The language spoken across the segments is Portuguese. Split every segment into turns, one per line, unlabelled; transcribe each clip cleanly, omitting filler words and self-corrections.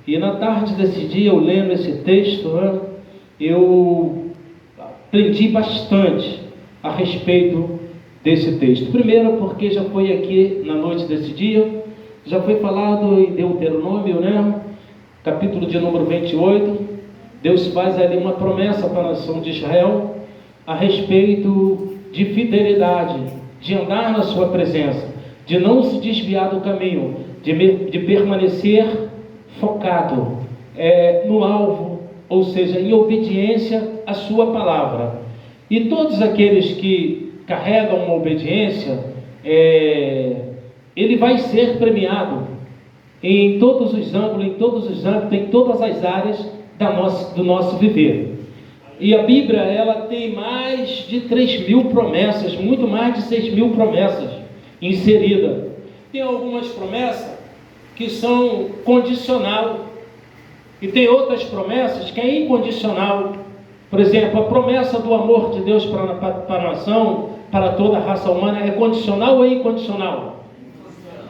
E na tarde desse dia, eu lendo esse texto, né, eu aprendi bastante a respeito desse texto. Primeiro, porque já foi aqui na noite desse dia, já foi falado em Deuteronômio, né, capítulo de número 28, Deus faz ali uma promessa para a nação de Israel a respeito de fidelidade, de andar na sua presença, de não se desviar do caminho, de permanecer focado no alvo, ou seja, em obediência à sua palavra. E todos aqueles que carregam uma obediência, ele vai ser premiado em todos os ângulos, em todas as áreas do nosso viver. E a Bíblia, ela tem mais de 3.000 promessas, muito mais de 6.000 promessas inseridas. Tem algumas promessas que são condicional, e tem outras promessas que é incondicional. Por exemplo, a promessa do amor de Deus para a nação, para toda a raça humana, é condicional ou é incondicional?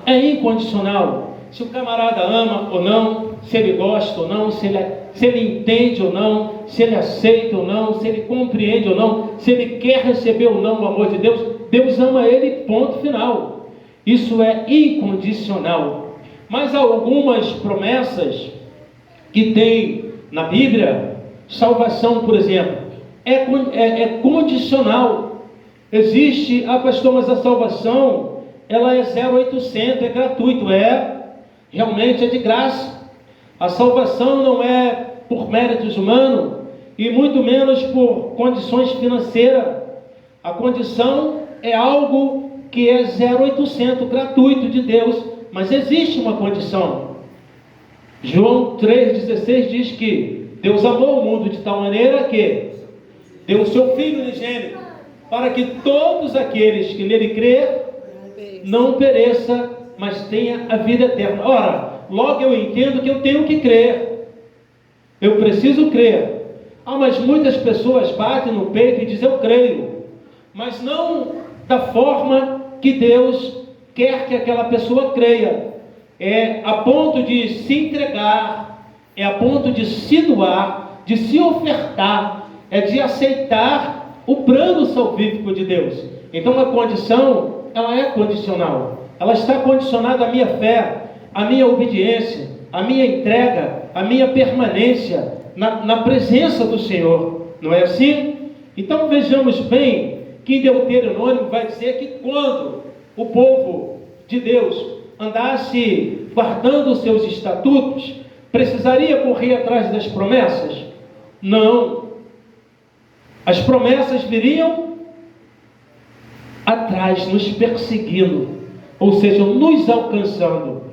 É incondicional. Se o camarada ama ou não, se ele gosta ou não, se ele entende ou não, se ele aceita ou não, se ele compreende ou não, se ele quer receber ou não o amor de Deus, Deus ama ele, ponto final. Isso é incondicional. Mas há algumas promessas que tem na Bíblia, salvação, por exemplo, é condicional. Existe, pastor, mas a salvação, ela é 0800, é gratuito, realmente é de graça. A salvação não é por méritos humanos e muito menos por condições financeiras. A condição é algo que é 0800, gratuito de Deus, mas existe uma condição. João 3,16 diz que Deus amou o mundo de tal maneira que deu o seu Filho unigênito, para que todos aqueles que nele crêem não pereça, mas tenha a vida eterna. Ora, logo eu entendo que eu tenho que crer. Eu preciso crer. Mas muitas pessoas batem no peito e dizem, eu creio. Mas não da forma que Deus quer que aquela pessoa creia. É a ponto de se entregar, é a ponto de se doar, de se ofertar, é de aceitar o plano salvífico de Deus. Então a condição, ela é condicional. Ela está condicionada à minha fé, à minha obediência, à minha entrega, à minha permanência na presença do Senhor. Não é assim? Então vejamos bem que em Deuteronômio vai dizer que quando o povo de Deus andasse guardando os seus estatutos, precisaria correr atrás das promessas? Não. As promessas viriam atrás, nos perseguindo, ou seja, nos alcançando.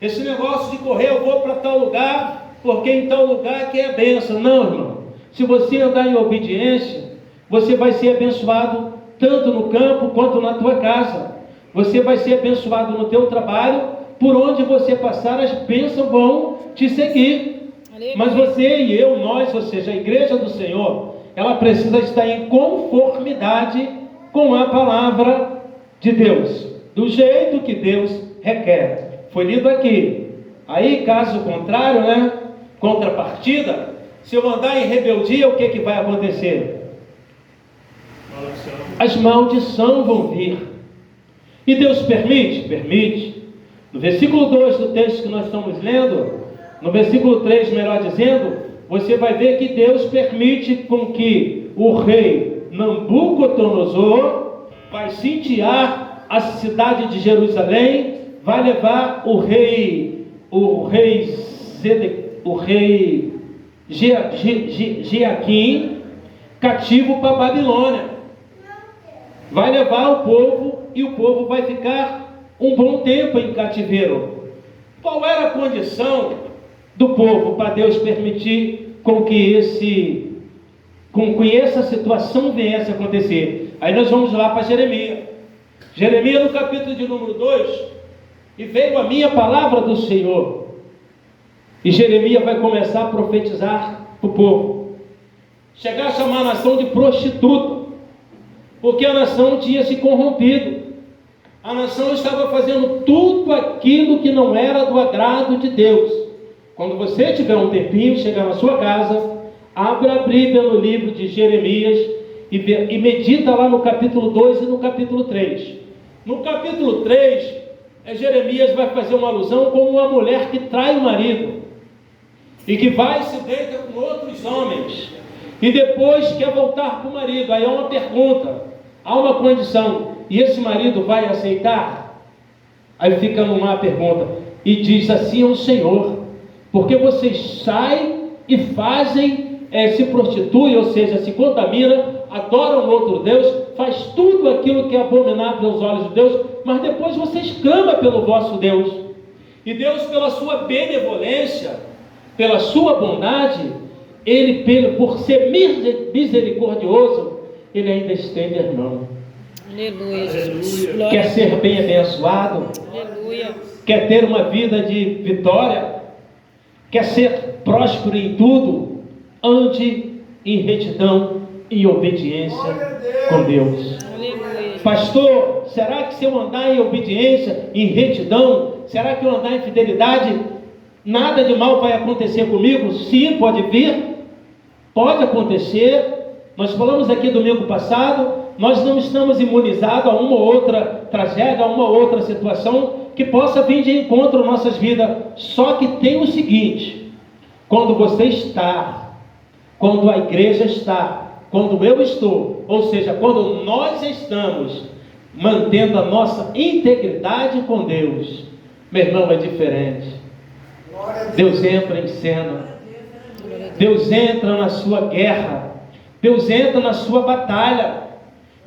Esse negócio de correr, eu vou para tal lugar, porque em tal lugar que é bênção. Não, irmão. Se você andar em obediência, você vai ser abençoado tanto no campo quanto na tua casa. Você vai ser abençoado no teu trabalho, por onde você passar, as bênçãos vão te seguir. Mas você e eu, nós, ou seja, a igreja do Senhor, ela precisa estar em conformidade com a palavra de Deus, do jeito que Deus requer. Foi lido aqui. Aí, caso contrário, contrapartida, se eu andar em rebeldia, o que vai acontecer? As maldições vão vir. E Deus permite? Permite. No versículo 2 do texto que nós estamos lendo, no versículo 3, melhor dizendo, você vai ver que Deus permite com que o rei Nabucodonosor vai sitiar a cidade de Jerusalém, vai levar o rei Jeoaquim cativo para a Babilônia. Vai levar o povo e o povo vai ficar um bom tempo em cativeiro. Qual era a condição do povo para Deus permitir com que essa situação viesse a acontecer? Aí nós vamos lá para Jeremias. Jeremias no capítulo de número 2, e veio a minha palavra do Senhor. E Jeremias vai começar a profetizar para o povo. Chegar a chamar a nação de prostituta, porque a nação tinha se corrompido. A nação estava fazendo tudo aquilo que não era do agrado de Deus. Quando você tiver um tempinho, chegar na sua casa, abra a Bíblia no livro de Jeremias e medita lá no capítulo 2 e no capítulo 3. No capítulo 3, Jeremias vai fazer uma alusão como uma mulher que trai o marido e que vai e se deita com outros homens e depois quer voltar para o marido. Aí há uma pergunta, há uma condição, e esse marido vai aceitar? Aí fica no ar a pergunta, e diz assim ao Senhor: porque vocês saem e fazem, se prostituem, ou seja, se contaminam, adoram outro Deus, faz tudo aquilo que é abominável aos olhos de Deus, mas depois vocês clamam pelo vosso Deus. E Deus, pela sua benevolência, pela sua bondade, Ele, por ser misericordioso, Ele ainda estende a mão.
Aleluia, Jesus.
Quer ser bem abençoado?
Aleluia.
Quer ter uma vida de vitória? Quer ser próspero em tudo? Ande em retidão, em obediência com Deus.
Aleluia.
Pastor, será que se eu andar em obediência, em retidão, será que eu andar em fidelidade, nada de mal vai acontecer comigo? Sim, pode vir, pode acontecer. Nós falamos aqui domingo passado, nós não estamos imunizados a uma ou outra tragédia, a uma ou outra situação que possa vir de encontro às nossas vidas. Só que tem o seguinte: quando você está, quando a igreja está, quando eu estou, ou seja, quando nós estamos mantendo a nossa integridade com Deus, meu irmão, é diferente. Deus entra em cena, Deus entra na sua guerra, Deus entra na sua batalha,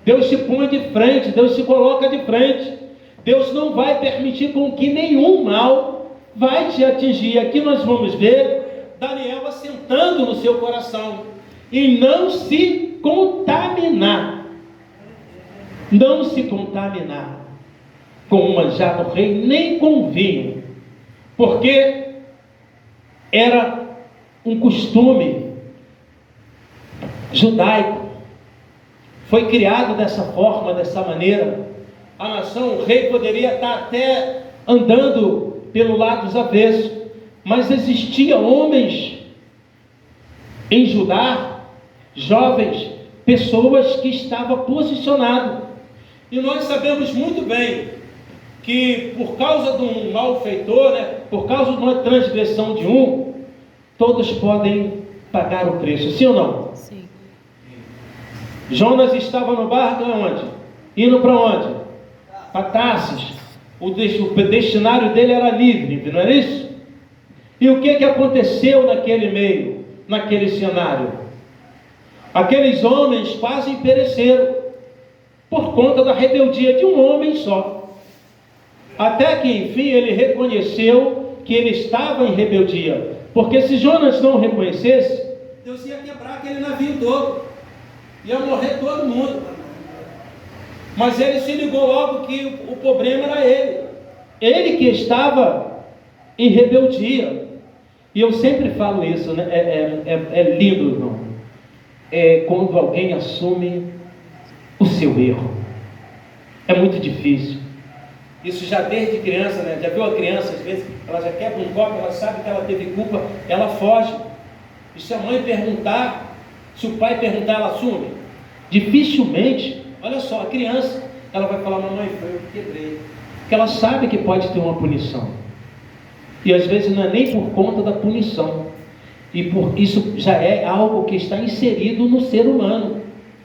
Deus se põe de frente, Deus se coloca de frente. Deus não vai permitir com que nenhum mal vai te atingir. Aqui nós vamos ver Daniel assentando no seu coração e não se contaminar, não se contaminar com o manjar do rei, nem com vinho, porque era um costume judaico, foi criado dessa forma, dessa maneira. A nação, o rei poderia estar até andando pelo lado dos avessos, mas existiam homens em Judá, jovens, pessoas que estavam posicionadas. E nós sabemos muito bem que por causa de um malfeitor, por causa de uma transgressão de um, todos podem pagar o preço, sim ou não?
Sim.
Jonas estava no barco onde? Indo para onde? Para Tarsis. O destinário dele era Nínive, não era isso? E o que aconteceu naquele meio, naquele cenário? Aqueles homens quase pereceram por conta da rebeldia de um homem só. Até que enfim ele reconheceu que ele estava em rebeldia, porque se Jonas não reconhecesse, Deus ia quebrar aquele navio todo, ia morrer todo mundo. Mas ele se ligou logo que o problema era ele que estava em rebeldia. E eu sempre falo isso, né? É lindo, irmão. É quando alguém assume o seu erro. É muito difícil. Isso já desde criança, né? Já viu a criança, às vezes, ela já quebra um copo, ela sabe que ela teve culpa, ela foge. E se a mãe perguntar, se o pai perguntar, ela assume? Dificilmente. Olha só, a criança, ela vai falar: mamãe, foi eu que quebrei. Porque ela sabe que pode ter uma punição. E às vezes não é nem por conta da punição. E por isso já é algo que está inserido no ser humano.